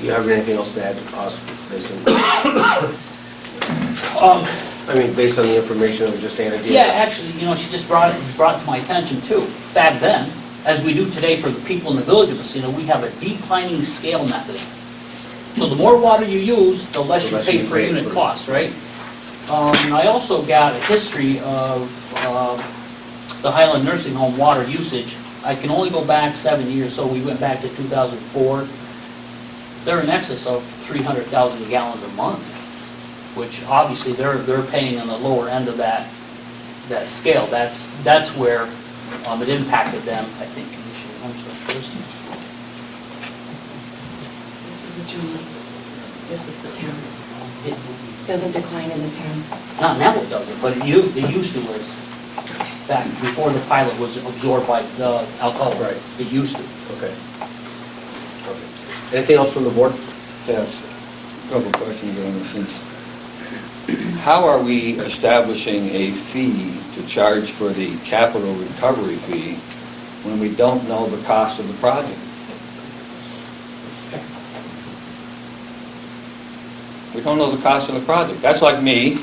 You have anything else to add to us based on, I mean, based on the information that we just handed you? Yeah, actually, she just brought it to my attention too. Back then, as we do today for the people in the village of Messina, we have a declining scale method. So the more water you use, the less you pay per unit cost, right? I also got a history of the Highland Nursing Home water usage. I can only go back 7 years, so we went back to 2004. They're in excess of 300,000 gallons a month, which obviously they're paying on the lower end of that scale. That's where it impacted them, I think. I'm sorry, first. This is for the general. This is the town. It doesn't decline in the town. Not now it doesn't, but it used to was. Back before the pilot was absorbed by the alcohol. Right. It used to. Okay. Anything else from the board? Yes, a couple questions on this. How are we establishing a fee to charge for the capital recovery fee when we don't know the cost of the project? We don't know the cost of the project. That's like me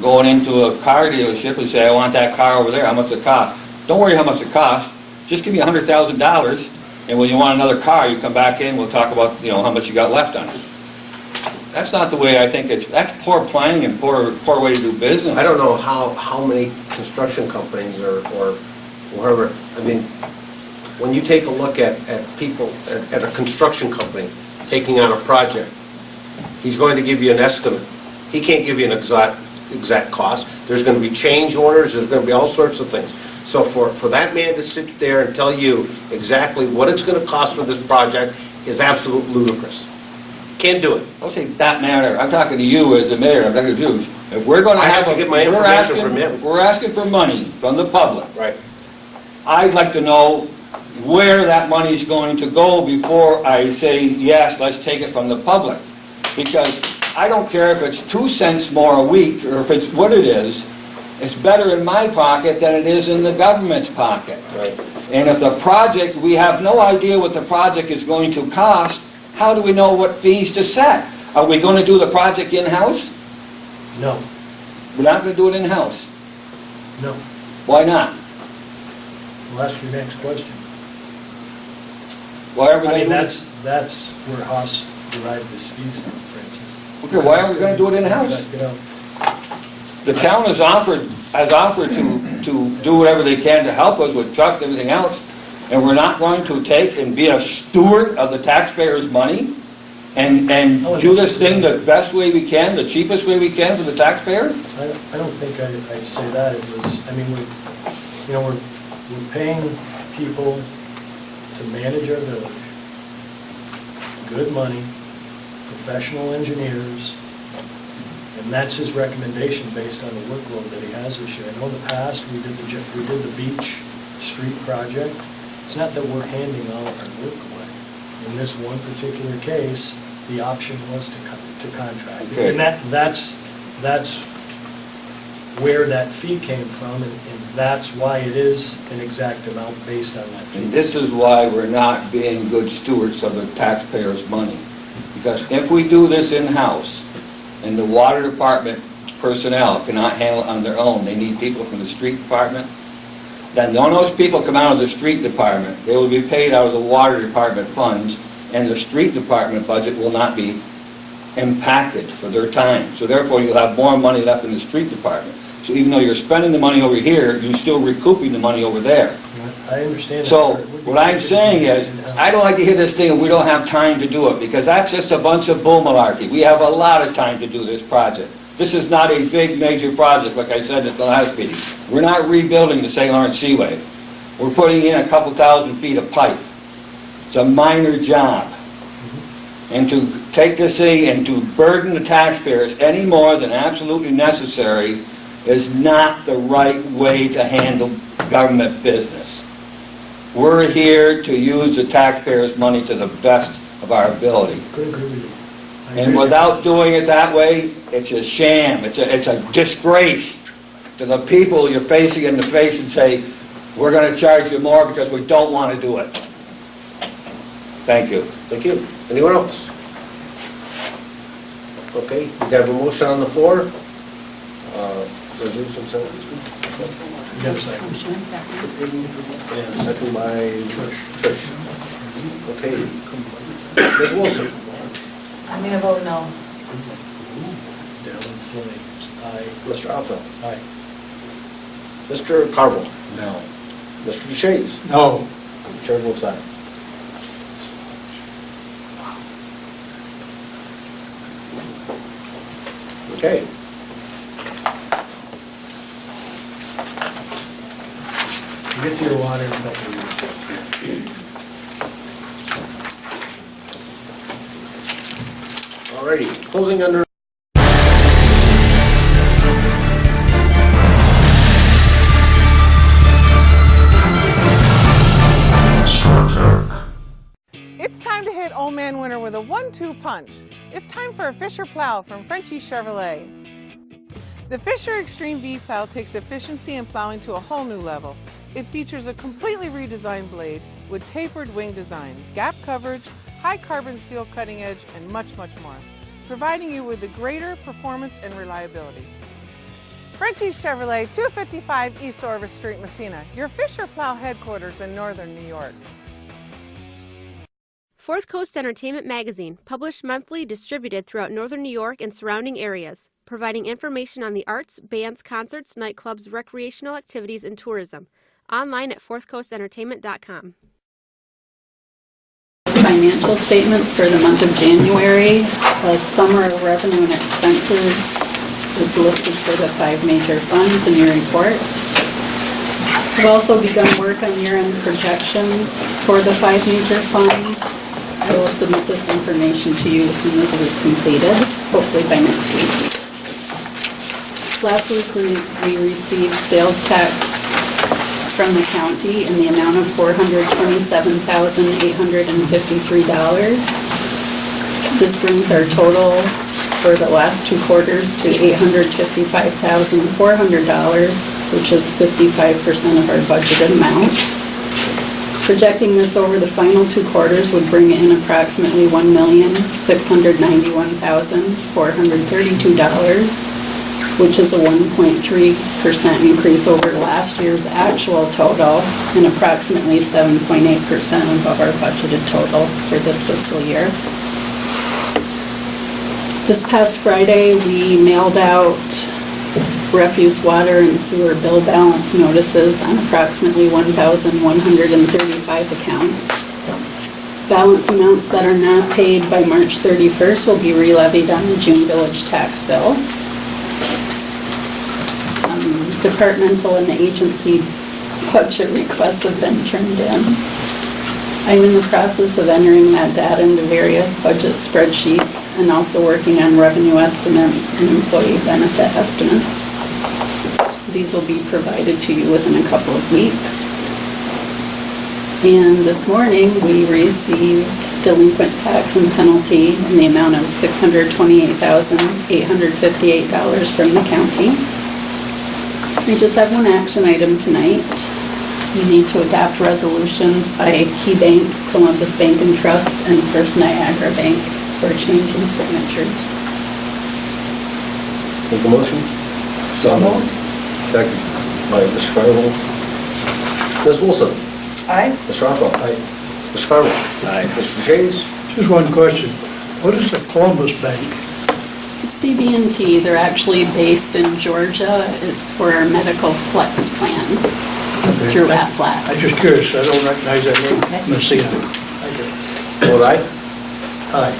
going into a car dealership and say, I want that car over there, how much it costs? Don't worry how much it costs, just give me $100,000, and when you want another car, you come back in, we'll talk about, how much you got left on it. That's not the way I think that's poor planning and poor way to do business. I don't know how many construction companies or wherever, I mean, when you take a look at people, at a construction company taking on a project, he's going to give you an estimate. He can't give you an exact cost. There's going to be change orders, there's going to be all sorts of things. So for that man to sit there and tell you exactly what it's going to cost for this project is absolutely ludicrous. Can't do it. Don't say that matter. I'm talking to you as the mayor. I'm talking to you. If we're going to I have to get my information from him. If we're asking for money from the public, Right. I'd like to know where that money is going to go before I say, yes, let's take it from the public. Because I don't care if it's 2 cents more a week or if it's what it is, it's better in my pocket than it is in the government's pocket. Right. And if the project, we have no idea what the project is going to cost, how do we know what fees to set? Are we going to do the project in-house? No, We're not going to do it in-house. no. Why not? We'll ask your next question. Why are we I going mean, to do it? that's where Haas derived his fees from, Francis. Okay, why are we going to do it in-house? The town has offered to do whatever they can to help us with trucks and everything else, and we're not going to take and be a steward of the taxpayers' money and do this thing the best way we can, the cheapest way we can for the taxpayer? I don't think I'd say that. It was, I mean, we're paying people to manage our village, good money, professional engineers, and that's his recommendation based on the workload that he has this year. I know in the past, we did the Beach Street project. It's not that we're handing all of our work away. In this one particular case, the option was to contract. Okay. And that's where that fee came from, and that's why it is an exact amount based on that fee. And this is why we're not being good stewards of the taxpayers' money. Because if we do this in-house, and the water department personnel cannot handle it on their own, they need people from the street department, then when those people come out of the street department, they will be paid out of the water department funds, and the street department budget will not be impacted for their time. So therefore, you'll have more money left in the street department. So even though you're spending the money over here, you're still recouping the money over there. I understand that. So what I'm saying is, I don't like to hear this thing and we don't have time to do it, because that's just a bunch of bull malarkey. We have a lot of time to do this project. This is not a big major project, like I said at the last meeting. We're not rebuilding the St. Lawrence Seaway. We're putting in a couple thousand feet of pipe. It's a minor job. And to take this thing and to burden the taxpayers any more than absolutely necessary is not the right way to handle government business. We're here to use the taxpayers' money to the best of our ability. Couldn't agree with you. I And agree. without doing it that way, it's a sham. It's a disgrace to the people you're facing in the face and say, we're going to charge you more because we don't want to do it. Thank you. Thank you. Anyone else? Okay, we have a motion on the floor. Resolution 7. You got a second? Motion and second. And second by Trish. Okay. Ms. Wilson? I'm gonna vote no. Dale and Flames, aye. Mr. Alpha? Aye. Mr. Carvel? No. Mr. DeShays? No. Chair votes aye. Okay. Get to your water in a couple of years. Alrighty, closing under. It's time to hit Old Man Winter with a 1-2 punch. It's time for a Fisher plow from Frenchie Chevrolet. The Fisher Extreme V plow takes efficiency and plowing to a whole new level. It features a completely redesigned blade with tapered wing design, gap coverage, high carbon steel cutting edge, and much, much more, providing you with the greater performance and reliability. Frenchie Chevrolet, 255 East Orvis Street, Messina, your Fisher plow headquarters in northern New York. Fourth Coast Entertainment Magazine, published monthly, distributed throughout northern New York and surrounding areas, providing information on the arts, bands, concerts, nightclubs, recreational activities, and tourism. Online at fourthcoastentertainment.com. Financial statements for the month of January. The summary of revenue and expenses is listed for the 5 major funds in your report. We've also begun work on year-end projections for the 5 major funds. I will submit this information to you as soon as it is completed, hopefully by next week. Last week we received sales tax from the county in the amount of $427,853. This brings our total for the last 2 quarters to $855,400, which is 55% of our budgeted amount. Projecting this over the final 2 quarters would bring in approximately $1,691,432, which is a 1.3% increase over last year's actual total and approximately 7.8% above our budgeted total for this fiscal year. This past Friday, we mailed out refuse, water, and sewer bill balance notices on approximately 1,135 accounts. Balance amounts that are not paid by March 31st will be re-levied on the June village tax bill. Departmental and agency budget requests have been turned in. I'm in the process of entering that data into various budget spreadsheets and also working on revenue estimates and employee benefit estimates. These will be provided to you within a couple of weeks. And this morning we received delinquent tax and penalty in the amount of $628,858 from the county. We just have one action item tonight. You need to adopt resolutions by KeyBank, Columbus Bank and Trust, and First Niagara Bank for a change in signatures. Make a motion? So moved. Second by Mr. Carvel. Ms. Wilson? Aye. Mr. Rockwell? Aye. Mr. Carvel? Aye. Mr. DeShays? Just one question. What is the Columbus Bank? It's CB&T. They're actually based in Georgia. It's for our medical flex plan through Aflac. I'm just curious. I don't recognize that name. Okay. Messina. Vote aye. Aye.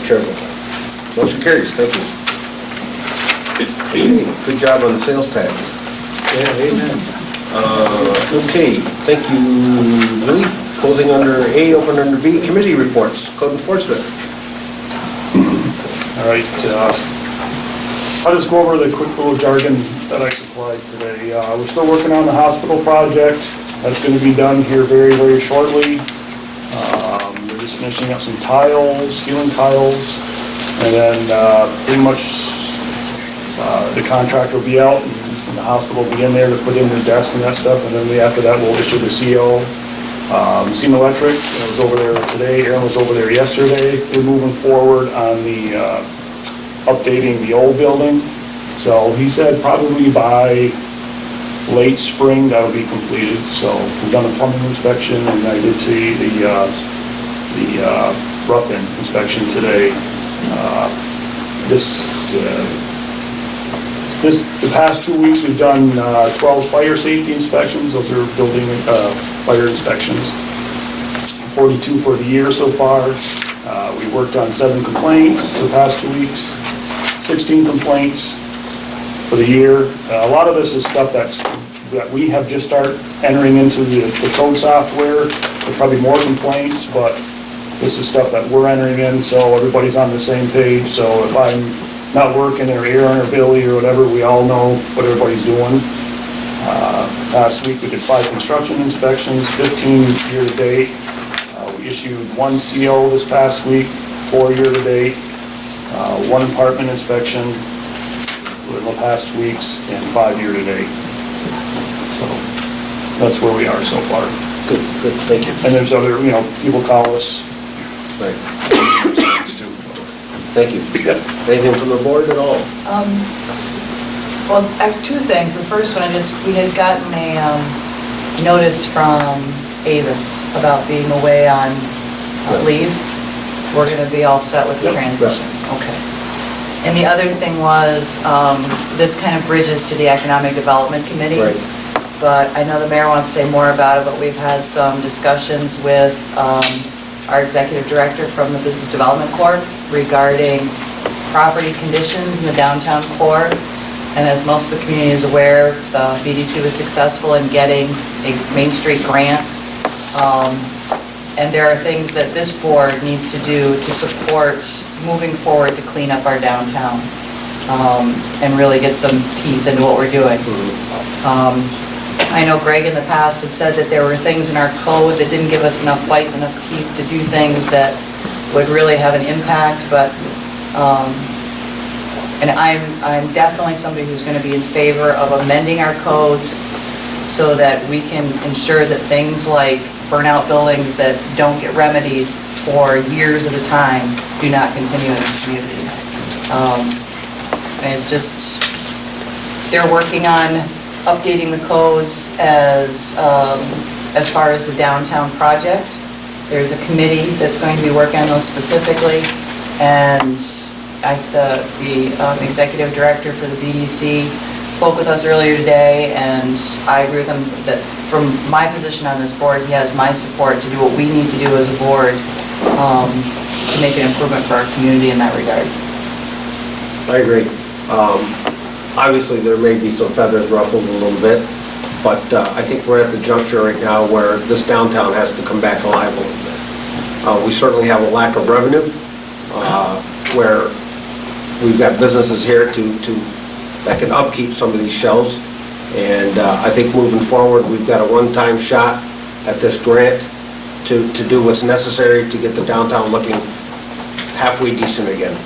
Chair votes aye. Motion carries. Thank you. Good job on the sales tax. Yeah, amen. Okay, thank you, Julie. Closing under A, open under B, committee reports, code enforcement. All right, I'll just go over the quick little jargon that I supplied today. We're still working on the hospital project. That's going to be done here very, very shortly. We're just finishing up some tiles, ceiling tiles, and then pretty much the contractor will be out and the hospital will be in there to put in the desks and that stuff, and then after that we'll issue the CO. Seam Electric, I was over there today, Aaron was over there yesterday. We're moving forward on the updating the old building. So he said probably by late spring that'll be completed. So we've done a plumbing inspection, and I did see the rough-in inspection today. The past 2 weeks, we've done 12 fire safety inspections. Those are building fire inspections. 42 for the year so far. We worked on 7 complaints the past 2 weeks, 16 complaints for the year. A lot of this is stuff that we have just started entering into the code software. There's probably more complaints, but this is stuff that we're entering in, so everybody's on the same page. So if I'm not working, or Aaron or Billy or whatever, we all know what everybody's doing. Last week we did 5 construction inspections, 15 year-to-date. We issued 1 CO this past week, 4 year-to-date, 1 apartment inspection in the past weeks, and 5 year-to-date. So that's where we are so far. Good, thank you. And there's other, people call us. Right. Thank you. Yep. Anything from the board at all? Well, I have 2 things. The first one, we had gotten a notice from Avis about being away on leave. We're going to be all set with the transition. Okay. And the other thing was, this kind of bridges to the Economic Development Committee. Right. But I know the mayor wants to say more about it, but we've had some discussions with our executive director from the Business Development Corp regarding property conditions in the downtown core. And as most of the community is aware, the BDC was successful in getting a Main Street grant. And there are things that this board needs to do to support moving forward to clean up our downtown and really get some teeth into what we're doing. I know Greg in the past had said that there were things in our code that didn't give us enough bite, enough teeth to do things that would really have an impact, but, and I'm definitely somebody who's going to be in favor of amending our codes so that we can ensure that things like burnout buildings that don't get remedied for years at a time do not continue in this community. And it's just, they're working on updating the codes as far as the downtown project. There's a committee that's going to be working on those specifically, and the executive director for the BDC spoke with us earlier today, and I agree with him that from my position on this board, he has my support to do what we need to do as a board to make an improvement for our community in that regard. I agree. Obviously, there may be some feathers ruffled a little bit, but I think we're at the juncture right now where this downtown has to come back alive a little bit. We certainly have a lack of revenue, where we've got businesses here that can upkeep some of these shelves, and I think moving forward, we've got a one-time shot at this grant to do what's necessary to get the downtown looking halfway decent again.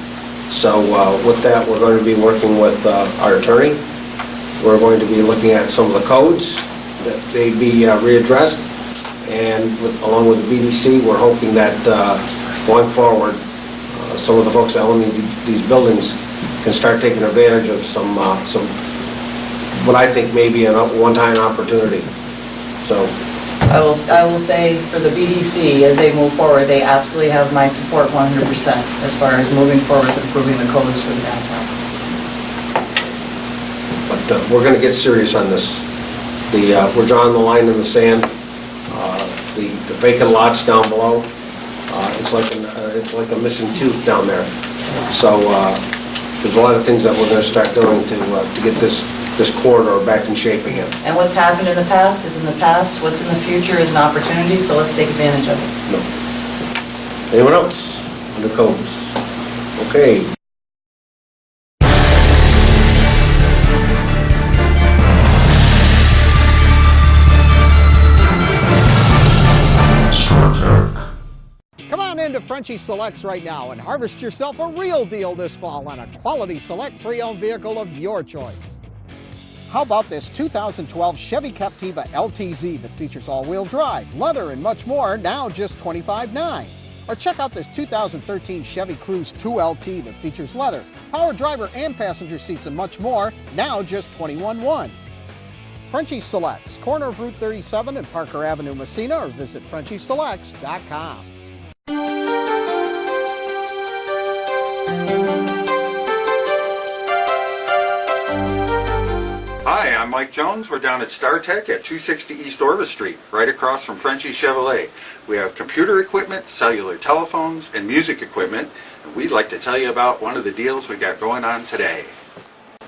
So with that, we're going to be working with our attorney. We're going to be looking at some of the codes, that they be readdressed, and along with the BDC, we're hoping that going forward, some of the folks that own these buildings can start taking advantage of some what I think may be a one-time opportunity. So I will say for the BDC, as they move forward, they absolutely have my support 100% as far as moving forward with improving the codes for the downtown. But we're going to get serious on this. We're drawing the line in the sand. The vacant lots down below, it's like a missing tooth down there. So there's a lot of things that we're going to start doing to get this corridor back in shape again. And what's happened in the past is in the past. What's in the future is an opportunity, so let's take advantage of it. No. Anyone else under codes? Okay. Come on into Frenchie Selects right now and harvest yourself a real deal this fall on a quality select pre-owned vehicle of your choice. How about this 2012 Chevy Captiva LTZ that features all-wheel drive, leather, and much more, now just $25,900. Or check out this 2013 Chevy Cruze 2LT that features leather, power driver and passenger seats, and much more, now just $21,100. Frenchie Selects, corner of Route 37 and Parker Avenue, Messina, or visit FrenchieSelects.com. Hi, I'm Mike Jones. We're down at StarTech at 260 East Orvis Street, right across from Frenchie Chevrolet. We have computer equipment, cellular telephones, and music equipment. And we'd like to tell you about one of the deals we got going on today.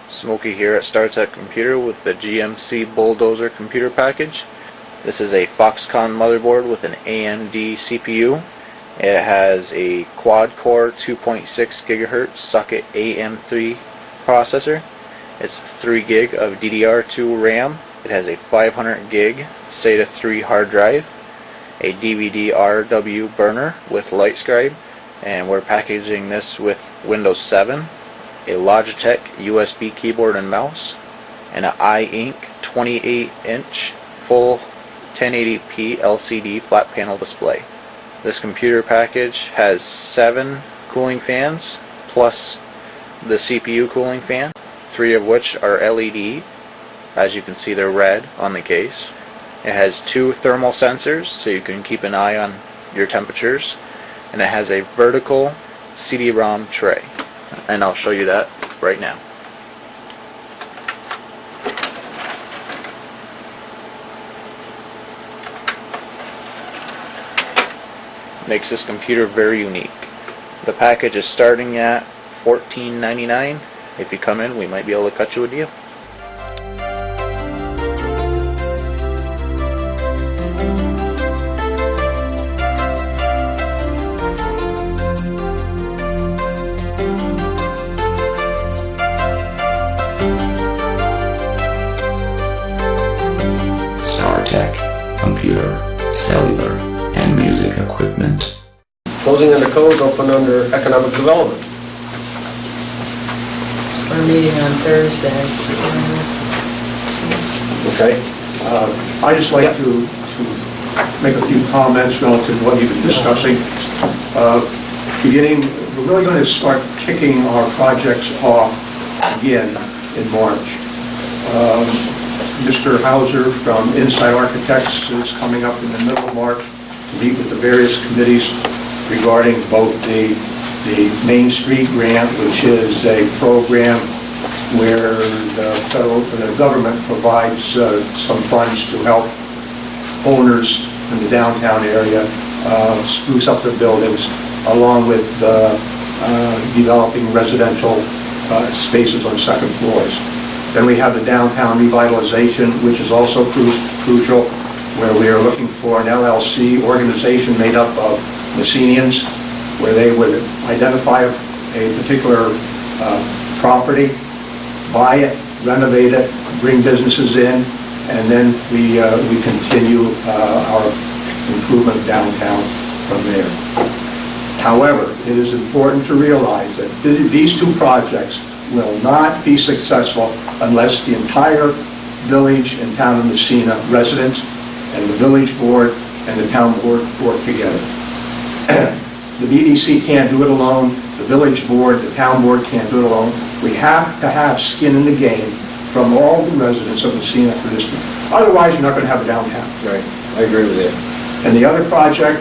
Smokey here at StarTech Computer with the GMC Bulldozer computer package. This is a Foxconn motherboard with an AMD CPU. It has a quad-core 2.6 GHz socket AM3 processor. It's 3 gig of DDR2 RAM. It has a 500 gig SATA 3 hard drive, a DVD RW burner with LightScribe, and we're packaging this with Windows 7, a Logitech USB keyboard and mouse, and an iInc 28-inch full 1080p LCD flat panel display. This computer package has 7 cooling fans plus the CPU cooling fan, 3 of which are LED. As you can see, they're red on the case. It has 2 thermal sensors so you can keep an eye on your temperatures, and it has a vertical CD-ROM tray, and I'll show you that right now. Makes this computer very unique. The package is starting at $14.99. If you come in, we might be able to cut you a deal. StarTech, computer, cellular, and music equipment. Closing under codes, open under economic development. Our meeting on Thursday. Okay. I'd just like to make a few comments relative to what you've been discussing. We're really going to start kicking our projects off again in March. Mr. Hauser from Inside Architects is coming up in the middle of March to meet with the various committees regarding both the Main Street Grant, which is a program where the government provides some funds to help owners in the downtown area spruce up their buildings, along with developing residential spaces on second floors. Then we have the downtown revitalization, which is also crucial, where we are looking for an LLC organization made up of Messenians, where they would identify a particular property, buy it, renovate it, bring businesses in, and then we continue our improvement of downtown from there. However, it is important to realize that these 2 projects will not be successful unless the entire village and town of Messina residents and the village board and the town board work together. The BBC can't do it alone, the village board, the town board can't do it alone. We have to have skin in the game from all the residents of Messina for this. Otherwise, you're not going to have a downtown. Right, I agree with you. And the other project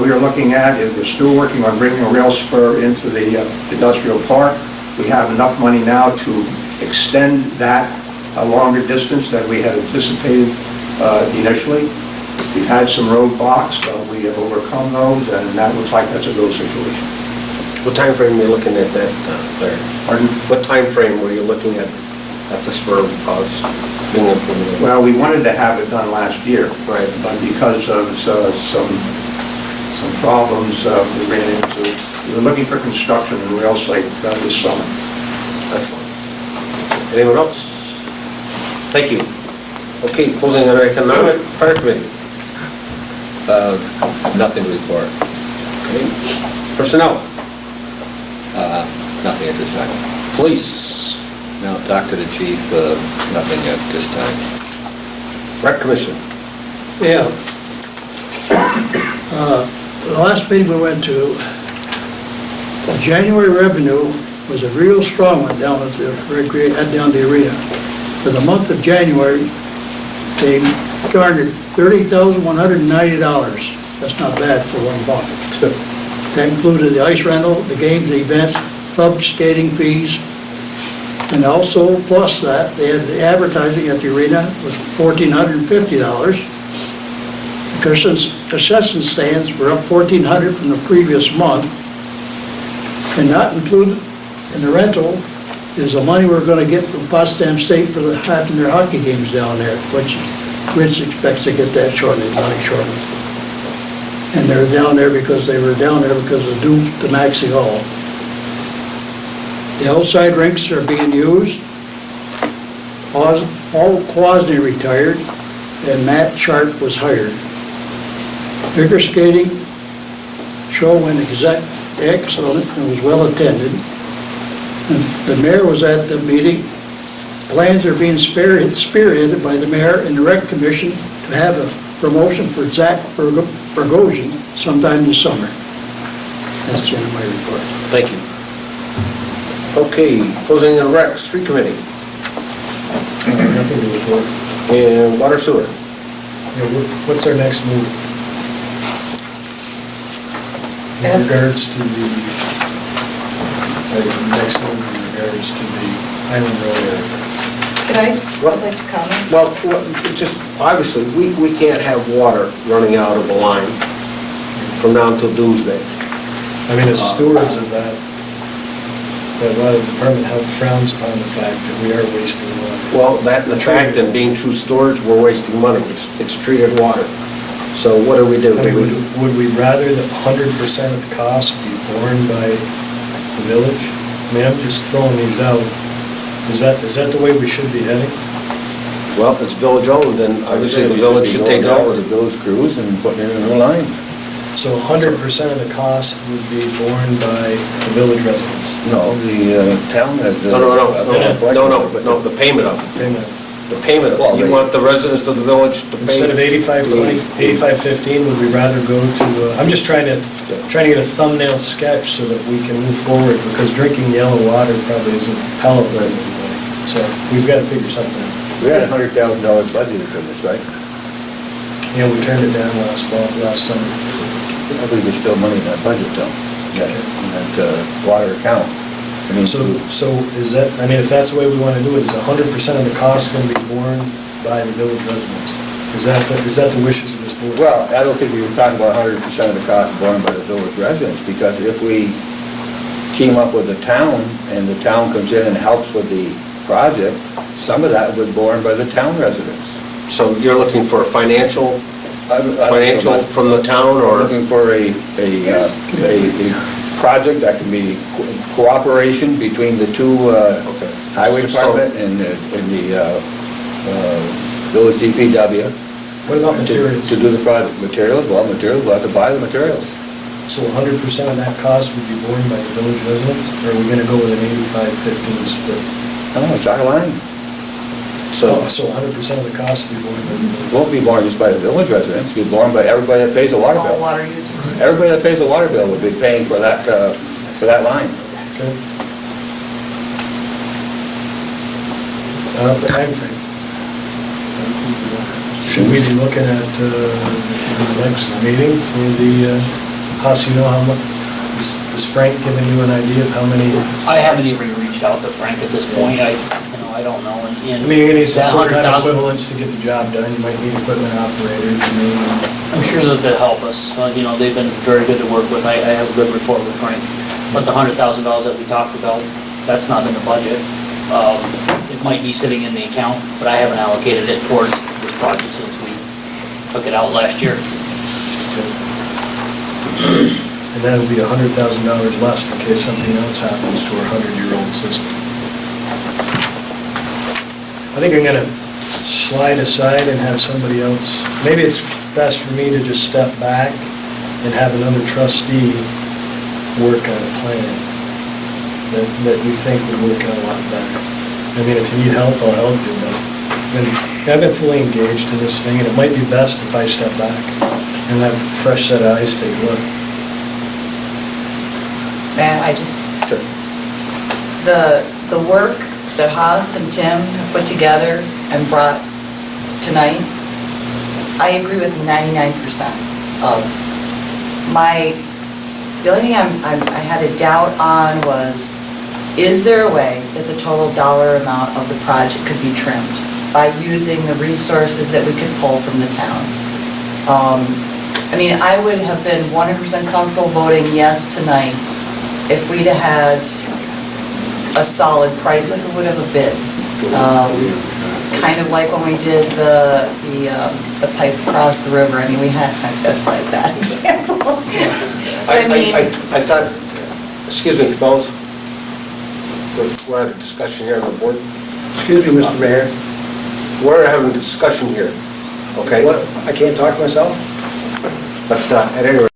we are looking at is we're still working on bringing a rail spur into the industrial park. We have enough money now to extend that a longer distance than we had anticipated initially. We've had some roadblocks, we have overcome those, and that looks like that's a good situation. What time frame are you looking at that, Larry? Pardon? What time frame were you looking at the spur being implemented? Well, we wanted to have it done last year, right? But because of some problems we ran into, we were looking for construction in rail site this summer. Excellent. Anyone else? Thank you. Okay, closing under economic, fire committee. Nothing to report. Okay. Personnel. Nothing at this time. Police. No, talk to the chief, nothing at this time. Rec commission. Yeah. the last meeting we went to, the January revenue was a real strong one down at the down the arena. For the month of January, they garnered $30,190. That's not bad for one month. That included the ice rental, the games, the events, club skating fees, and also plus that, they had the advertising at the arena was $1,450. Concession stands were up $1,400 from the previous month. And not included in the rental is the money we're going to get from Potsdam State for having their hockey games down there, which Rich expects to get that shortly, money shortly. And they're down there because they were down there because of due to Maxey Hall. The outside rinks are being used. All Kwasny retired, and Matt Sharp was hired. Figure skating show went excellent and was well attended. And the mayor was at the meeting. Plans are being spearheaded by the mayor and the rec commission to have a promotion for Zach Burgosian sometime this summer. That's the end of my report. Thank you. Okay, closing the rec, street committee. Nothing to report. And water sewer. What's our next move? In regards to the, next move in regards to the Island Road area. Could I'd like to comment? Well, just, obviously, we can't have water running out of a line from now until doomsday. I mean, as stewards of that, the Department of Health frowns upon the fact that we are wasting water. Well, that and the fact that being true storage, we're wasting money. It's treated water. So what do we do? I mean, would we rather that 100% of the cost be borne by the village? I mean, I'm just throwing these out. Is that the way we should be heading? Well, it's village owned, and obviously the village should take it over. The village crews and putting it in a line. So 100% of the cost would be borne by the village residents? No, the town has... No, the payment of it. The payment of it. You want the residents of the village to pay? Instead of 85-15, would we rather go to, I'm just trying to get a thumbnail sketch so that we can move forward, because drinking yellow water probably isn't palatable to everybody. So we've got to figure something out. We had $100,000 budgeted for this, right? Yeah, we turned it down last summer. I believe there's still money in that budget though, in that water account. I mean, So is that, I mean, if that's the way we want to do it, is 100% of the cost going to be borne by the village residents? Is that the wishes of this board? Well, I don't think we were talking about 100% of the cost borne by the village residents, because if we team up with the town and the town comes in and helps with the project, some of that would be borne by the town residents. So you're looking for a financial from the town, or? Looking for a project that can be cooperation between the two highway department and the village DPW. What about materials? To do the project. Materials, we'll have to buy the materials. So 100% of that cost would be borne by the village residents, or are we going to go with an 85-15 split? No, it's our line. So 100% of the cost would be borne by the village? It won't be borne just by the village residents, it'll be borne by everybody that pays a water bill. All water users. Everybody that pays a water bill would be paying for that line. Okay. The timeframe. Should we be looking at the next meeting for the house? You know how much, is Frank giving you an idea of how many? I haven't even reached out to Frank at this point. I don't know. I mean, you're going to need some full-time equivalents to get the job done. You might need equipment operators. I'm sure that they'll help us. They've been very good to work with. I have a good rapport with Frank. But the $100,000 that we talked about, that's not in the budget. It might be sitting in the account, but I haven't allocated it towards this project since we took it out last year. And that would be $100,000 less in case something else happens to our 100-year-old system. I think I'm going to slide aside and have somebody else. Maybe it's best for me to just step back and have another trustee work on a plan that you think would work out a lot better. I mean, if you need help, I'll help you, but I've been fully engaged in this thing, and it might be best if I step back. And that fresh set of eyes, take a look. Man, the work that Haas and Tim have put together and brought tonight, I agree with 99% of. The only thing I had a doubt on was, is there a way that the total dollar amount of the project could be trimmed by using the resources that we could pull from the town? I mean, I would have been 100% comfortable voting yes tonight if we'd have had a solid price, if it would have a bid. Kind of like when we did the pipe across the river. I mean, we had, that's probably a bad example. I thought, excuse me, fellas, we're having a discussion here on the board. Excuse me, Mr. Mayor. We're having a discussion here, okay? What, I can't talk myself? But at any rate.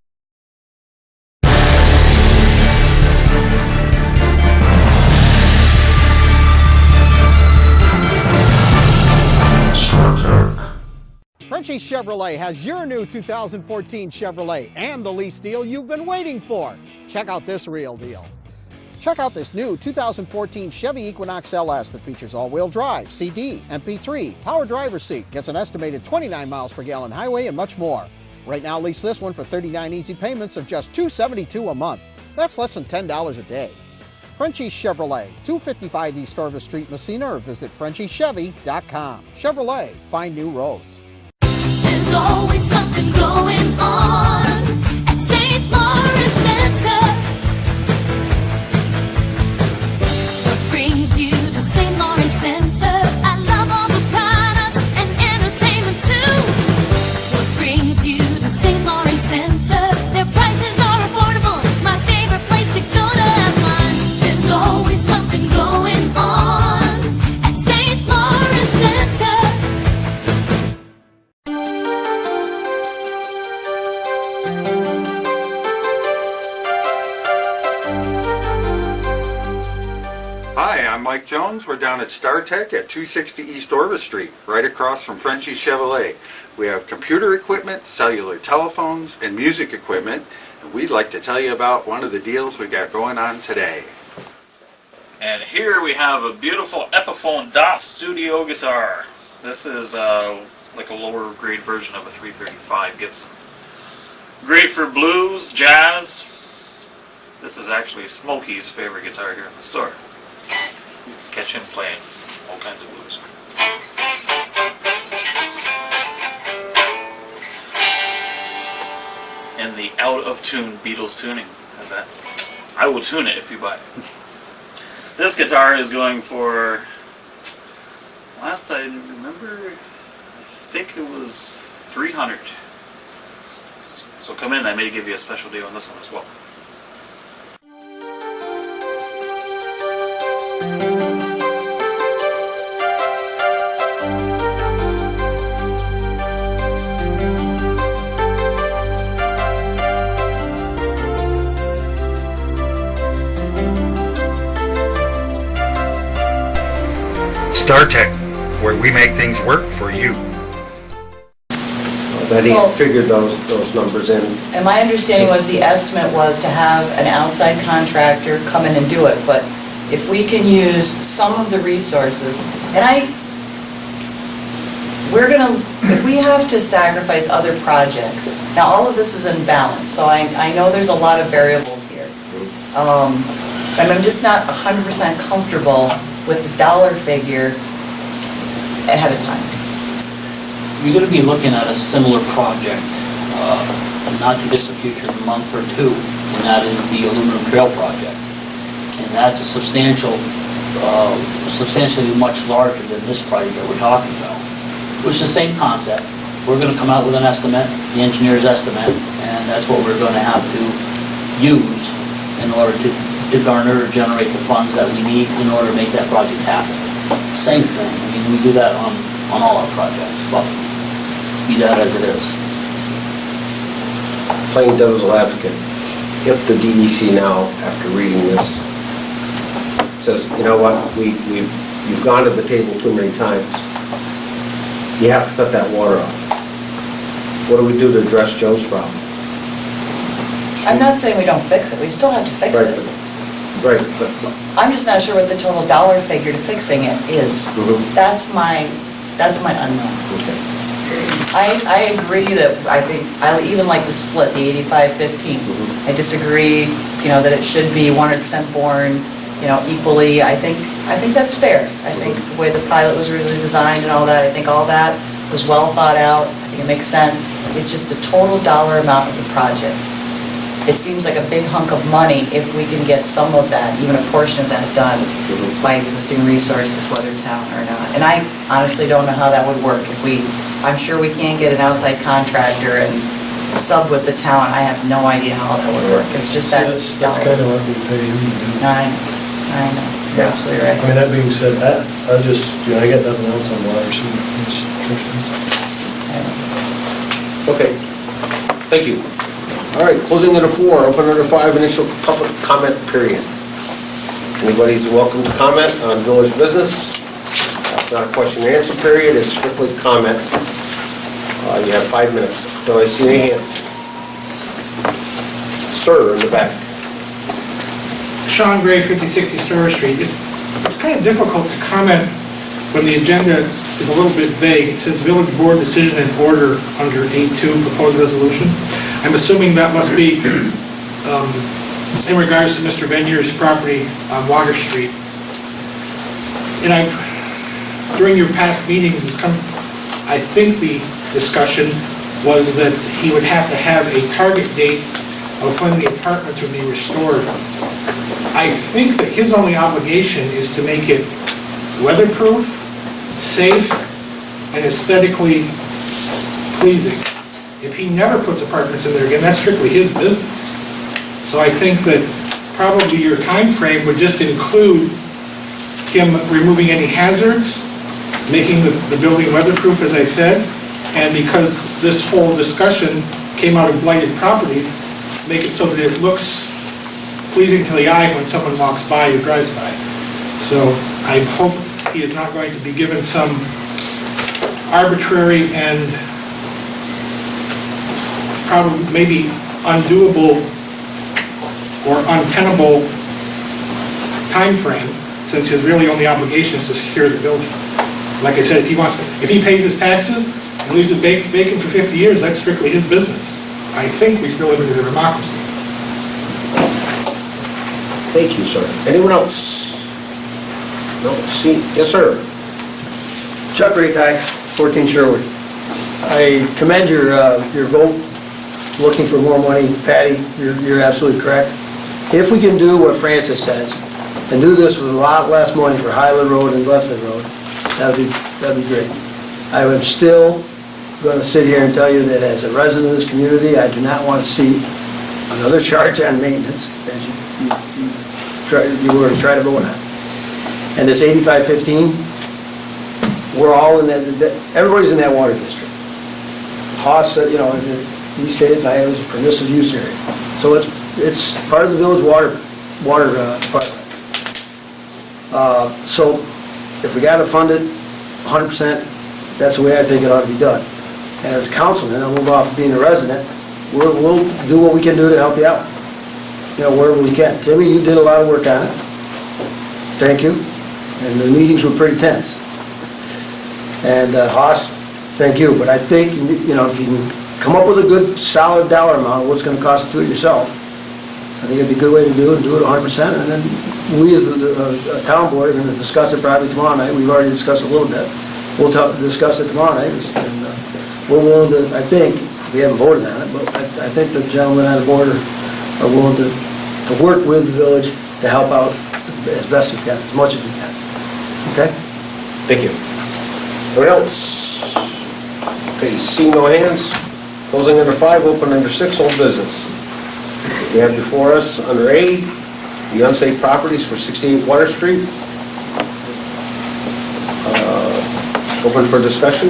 Frenchie Chevrolet has your new 2014 Chevrolet and the lease deal you've been waiting for. Check out this real deal. Check out this new 2014 Chevy Equinox LS that features all-wheel drive, CD, MP3, power driver's seat, gets an estimated 29 miles per gallon highway, and much more. Right now, lease this one for 39 easy payments of just $272 a month. That's less than $10 a day. Frenchie Chevrolet, 255 East Orvis Street, Messina, or visit FrenchieChevy.com. Chevrolet, find new roads. There's always something going on at St. Lawrence Center. What brings you to St. Lawrence Center? I love all the products and entertainment too. What brings you to St. Lawrence Center? Their prices are affordable. It's my favorite place to go to have fun. There's always something going on at St. Lawrence Center. Hi, I'm Mike Jones. We're down at StarTech at 260 East Orvis Street, right across from Frenchie Chevrolet. We have computer equipment, cellular telephones, and music equipment. And we'd like to tell you about one of the deals we got going on today. And here we have a beautiful Epiphone DOT Studio guitar. This is like a lower grade version of a 335 Gibson. Great for blues, jazz. This is actually Smokey's favorite guitar here in the store. You can catch him playing all kinds of blues. And the out-of-tune Beatles tuning. How's that? I will tune it if you buy it. This guitar is going for, last I remember, I think it was $300. So come in, I may give you a special deal on this one as well. StarTech, where we make things work for you. Betty figured those numbers in. And my understanding was the estimate was to have an outside contractor come in and do it, but if we can use some of the resources, and if we have to sacrifice other projects, now all of this is in balance, so I know there's a lot of variables here. And I'm just not 100% comfortable with the dollar figure ahead of time. You're going to be looking at a similar project, not too distant future, in a month or two, and that is the aluminum trail project. And that's a substantially much larger than this project that we're talking about. Which is the same concept. We're going to come out with an estimate, the engineer's estimate, and that's what we're going to have to use in order to garner or generate the funds that we need in order to make that project happen. Same thing. I mean, we do that on all our projects, but be that as it is. Playing devil's advocate, if the DEC now, after reading this, says, you know what, you've gone to the table too many times, you have to cut that water off. what do we do to address Joe's problem? I'm not saying we don't fix it, we still have to fix Right, it. Right, but I'm just not sure what the total dollar figure to fixing it is. That's my unknown. I agree that, I even like the split, the 85-15. I disagree, that it should be 100% borne, equally. I think that's fair. I think the way the pilot was originally designed and all that, I think all that was well thought out. I think it makes sense. It's just the total dollar amount of the project. It seems like a big hunk of money if we can get some of that, even a portion of that done by existing resources, whether town or not. And I honestly don't know how that would work. I'm sure we can't get an outside contractor and sub with the town. I have no idea how that would work. It's just that. That's kind of what we pay him to do. I know. You're absolutely right. I mean, that being said, I got nothing else on water, so Trish does. Okay, thank you. All right, closing under 4, open under 5, initial public comment period. Anybody's welcome to comment on village business. It's not a question and answer period, it's strictly comment. You have 5 minutes. Do I see any hands? Sir, in the back. Sean Gray, 5060 Storer Street. It's kind of difficult to comment when the agenda is a little bit vague. It says village board decision and order under A2, proposed resolution. I'm assuming that must be in regards to Mr. Venier's property on Water Street. And during your past meetings, I think the discussion was that he would have to have a target date of when the apartments would be restored. I think that his only obligation is to make it weatherproof, safe, and aesthetically pleasing. If he never puts apartments in there again, that's strictly his business. So I think that probably your time frame would just include him removing any hazards, making the building weatherproof, as I said, and because this whole discussion came out of blighted properties, make it so that it looks pleasing to the eye when someone walks by or drives by. So I hope he is not going to be given some arbitrary and probably maybe undoable or untenable time frame, since his really only obligation is to secure the building. Like I said, if he pays his taxes and leaves it vacant for 50 years, that's strictly his business. I think we still live in a democracy. Thank you, sir. Anyone else? No, see, yes, sir. Chuck Ratai, 14 Sherwood. I commend your vote, looking for more money. Patty, you're absolutely correct. If we can do what Francis says, and do this with a lot less money for Highland Road and Leslie Road, that'd be great. I am still going to sit here and tell you that as a resident of this community, I do not want to see another charge on maintenance, as you were to try to vote on. And this 85-15, we're all in that, everybody's in that water district. Haas said, he stated it was a permissive use area. So it's part of the village water department. So if we got to fund it 100%, that's the way I think it ought to be done. And as a councilman, I'll move off of being a resident, we'll do what we can do to help you out, wherever we can. Timmy, you did a lot of work on it. Thank you. And the meetings were pretty tense. And Haas, thank you. But I think, if you can come up with a good, solid dollar amount of what's going to cost to do it yourself, I think it'd be a good way to do it 100%. And then we as the town board are going to discuss it probably tomorrow night. We've already discussed it a little bit. We'll discuss it tomorrow night. And we're willing to, I think, we haven't voted on it, but I think the gentlemen on the board are willing to work with the village to help out as best we can, as much as we can. Okay? Thank you. Anyone else? Okay, see no hands. Closing under 5, open under 6, old business. We have before us under A, the unsafe properties for 68 Water Street. Open for discussion.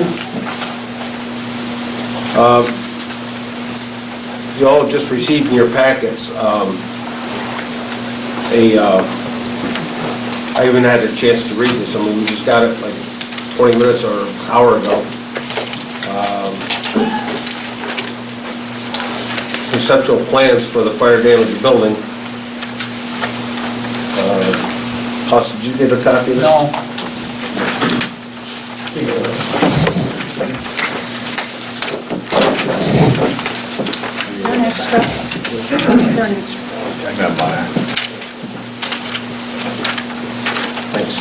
You all have just received in your packets I haven't had a chance to read this. I mean, we just got it like 20 minutes or an hour ago. conceptual plans for the fire damaged building. Huss, did you get a copy of this? No. Is there an extra? Is there an extra? I got mine. Thanks.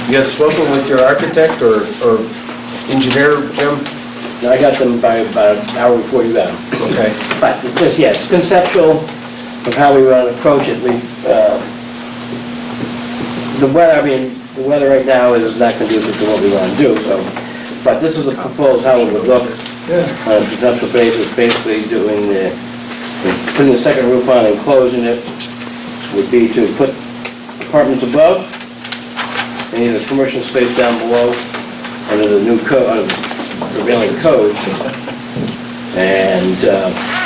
You had spoken with your architect or engineer, Jim? I got them by about an hour before you got them. Okay. But it's just, yeah, it's conceptual of how we want to approach it. The weather right now is not conducive to what we want to do, so, but this is a proposed how it would look on a conceptual basis, basically putting the second roof on and closing it would be to put apartments above and either commercial space down below under the new prevailing code. And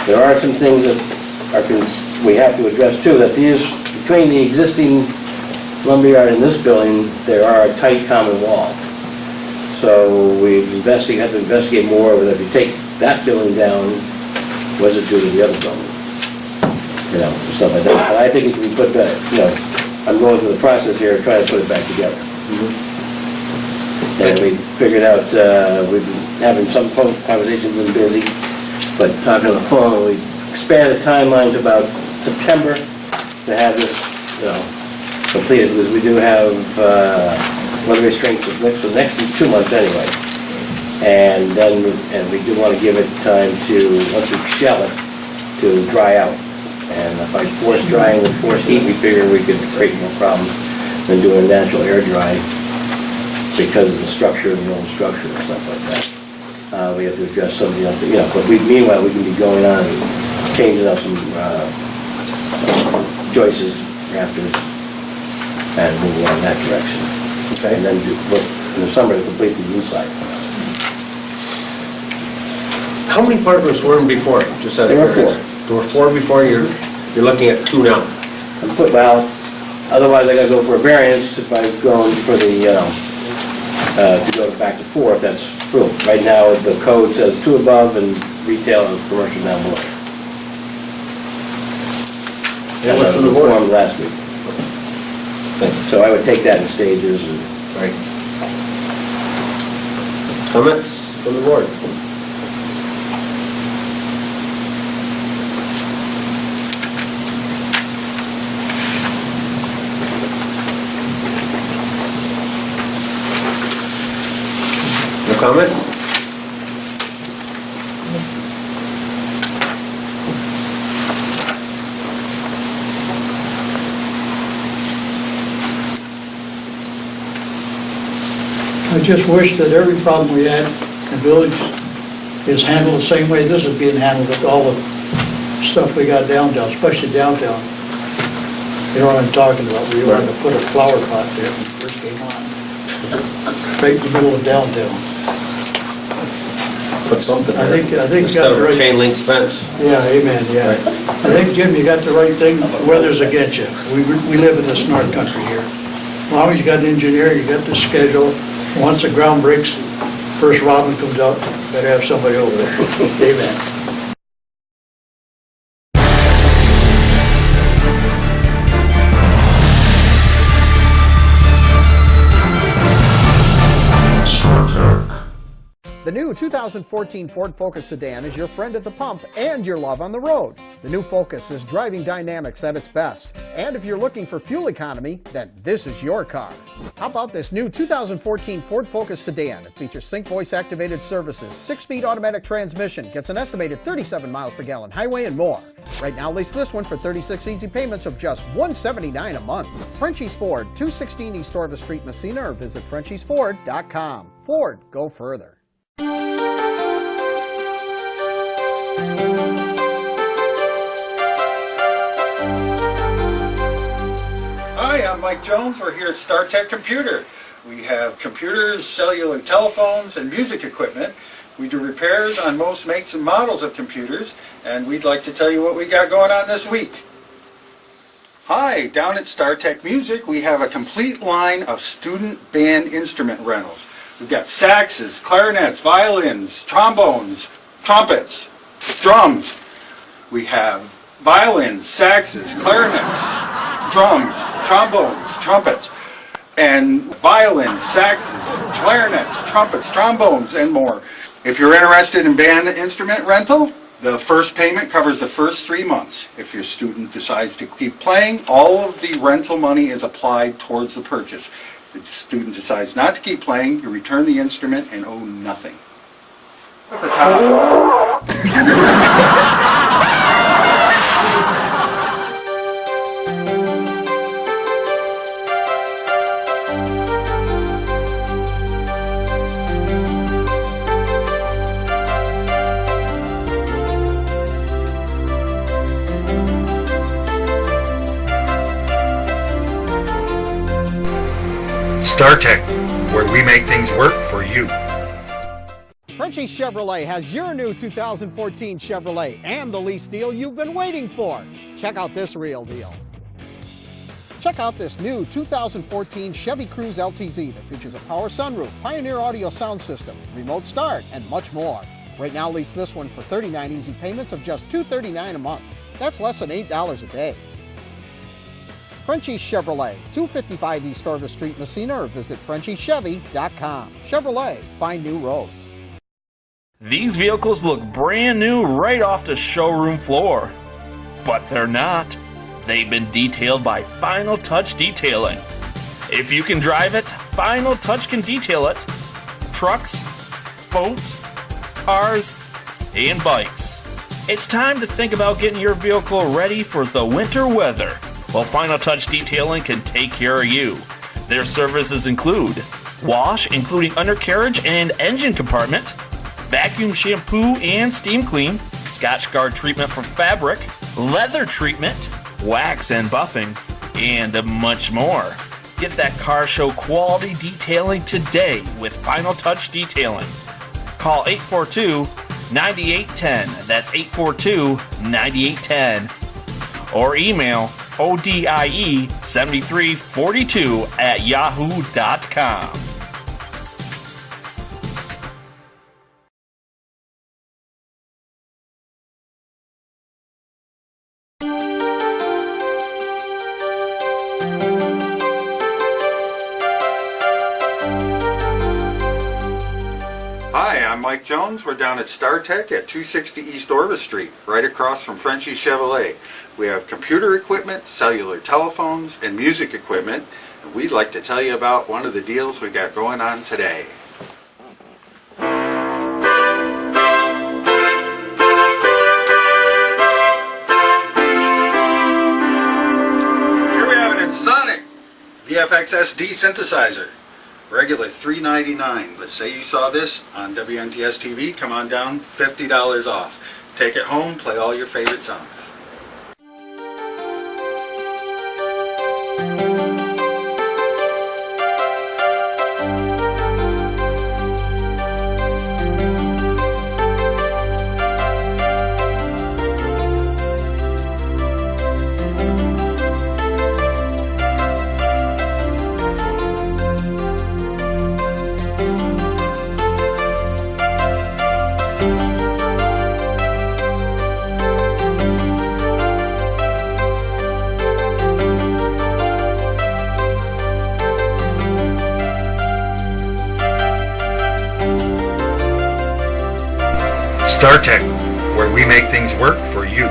there are some things that we have to address too, that between the existing lumberyard and this building, there are a tight common wall. So we have to investigate more whether if you take that building down, what does it do to the other building? Stuff like that. But I think it can be put back, I'm going through the process here, trying to put it back together. And we figured out, we've been having some conversations, been busy, but talking on the phone, we expanded the timeline to about September to have this, completed, because we do have weather restraints for the next 2 months anyway. And we do want to give it time to, once we shell it, to dry out. And by forced drying with forced heat, we figure we could create more problems than doing natural air drying because of the structure of the old structure and stuff like that. We have to address some of the other, but meanwhile, we can be going on and changing up some joists, rafters, and moving on in that direction. Okay. And then in the summer to complete the inside. How many partners were in before? Just out of There were curiosity. There were 4 before, you're looking at 2 now. Well, otherwise I gotta go for a variance if I was going for the, to go back to 4, if that's true. Right now, the code says 2 above and retail and commercial down below. Yeah, As what's I the was board? informed last week. So I would take that in stages and. Right. Comments from the board? No comment? I just wish that every problem we had in the village is handled the same way this is being handled with all the stuff we got downtown, especially downtown. You know what I'm talking about, we wanted to put a flower pot there when it first came on, right in the middle of downtown. Put something I there. think you Instead got of the a right. chain link fence. Yeah, amen, yeah. I think, Jim, you got the right thing, the weather's against you. We live in this north country here. As long as you got an engineer, you got the schedule, once the ground breaks, first robin comes out, better have somebody over there. Amen. The new 2014 Ford Focus sedan is your friend at the pump and your love on the road. The new Focus is driving dynamics at its best. And if you're looking for fuel economy, then this is your car. How about this new 2014 Ford Focus sedan? It features Sync voice activated services, 6-speed automatic transmission, gets an estimated 37 miles per gallon highway and more. Right now, lease this one for 36 easy payments of just $179 a month. Frenchie's Ford, 216 East Orvis Street, Messina, or visit FrenchiesFord.com. Ford, go further. Hi, I'm Mike Jones. We're here at StarTech Computer. We have computers, cellular telephones, and music equipment. We do repairs on most makes and models of computers, and we'd like to tell you what we got going on this week. Hi, down at StarTech Music, we have a complete line of student band instrument rentals. We've got saxes, clarinets, violins, trombones, trumpets, drums. We have violins, saxes, clarinets, drums, trombones, trumpets, and violins, saxes, clarinets, trumpets, trombones, and more. If you're interested in band instrument rental, the first payment covers the first 3 months. If your student decides to keep playing, all of the rental money is applied towards the purchase. If the student decides not to keep playing, you return the instrument and owe nothing. At the top. StarTech, where we make things work for you. Frenchie Chevrolet has your new 2014 Chevrolet and the lease deal you've been waiting for. Check out this real deal. Check out this new 2014 Chevy Cruze LTZ that features a power sunroof, Pioneer audio sound system, remote start, and much more. Right now, lease this one for 39 easy payments of just $239 a month. That's less than $8 a day. Frenchie Chevrolet, 255 East Orvis Street, Messina, or visit FrenchieChevy.com. Chevrolet, find new roads. These vehicles look brand new right off the showroom floor. But they're not. They've been detailed by Final Touch Detailing. If you can drive it, Final Touch can detail it. Trucks, boats, cars, and bikes. It's time to think about getting your vehicle ready for the winter weather. Well, Final Touch Detailing can take care of you. Their services include wash, including undercarriage and engine compartment, vacuum shampoo and steam clean, Scotchgard treatment for fabric, leather treatment, wax and buffing, and much more. Get that car show quality detailing today with Final Touch Detailing. Call 842-9810. That's 842-9810. Or email odie7342@yahoo.com. Hi, I'm Mike Jones. We're down at StarTech at 260 East Orvis Street, right across from Frenchie Chevrolet. We have computer equipment, cellular telephones, and music equipment. And we'd like to tell you about one of the deals we got going on today. Here we have an Ensoniq VFX SD synthesizer. Regular $399. Let's say you saw this on WNTS TV, come on down, $50 off. Take it home, play all your favorite songs. StarTech, where we make things work for you.